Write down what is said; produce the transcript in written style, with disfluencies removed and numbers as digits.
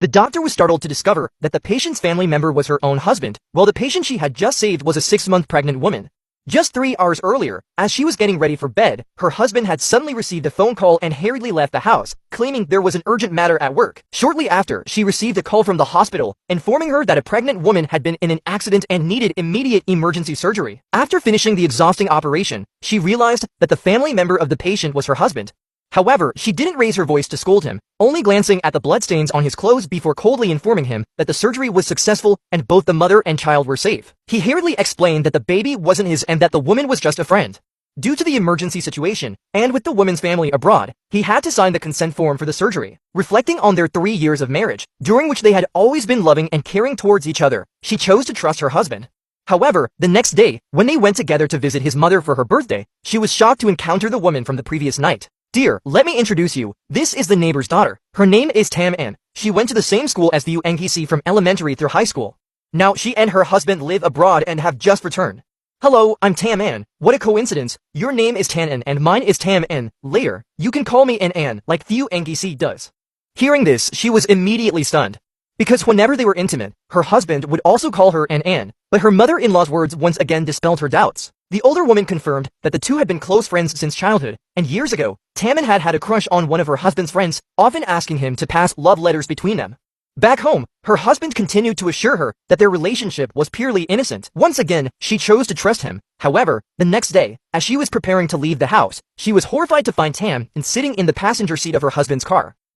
The doctor was startled to discover that the patient's family member was her own husband, while the patient she had just saved was a 6-month pregnant woman. Just 3 hours earlier, as she was getting ready for bed, her husband had suddenly received a phone call and hurriedly left the house, claiming there was an urgent matter at work. Shortly after, she received a call from the hospital, informing her that a pregnant woman had been in an accident and needed immediate emergency surgery. After finishing the exhausting operation, she realized that the family member of the patient was her husband. However, she didn't raise her voice to scold him, only glancing at the bloodstains on his clothes before coldly informing him that the surgery was successful and both the mother and child were safe. He hurriedly explained that the baby wasn't his and that the woman was just a friend. Due to the emergency situation, and with the woman's family abroad, he had to sign the consent form for the surgery. Reflecting on their 3 years of marriage, during which they had always been loving and caring towards each other, she chose to trust her husband. However, the next day, when they went together to visit his mother for her birthday, she was shocked to encounter the woman from the previous night. "Dear, let me introduce you. This is the neighbor's daughter. Her name is Tam An. She went to the same school as the UNGC from elementary through high school. Now she and her husband live abroad and have just returned." "Hello, I'm Tam An. What a coincidence. Your name is Tan An and mine is Tam An. Later, you can call me An like the UNGC does." Hearing this, she was immediately stunned. Because whenever they were intimate, her husband would also call her An, but her mother-in-law's words once again dispelled her doubts. The older woman confirmed that the two had been close friends since childhood, and years ago, Tammin had a crush on one of her husband's friends, often asking him to pass love letters between them. Back home, her husband continued to assure her that their relationship was purely innocent. Once again, she chose to trust him. However, the next day, as she was preparing to leave the house, she was horrified to find Tam sitting in the passenger seat of her husband's car.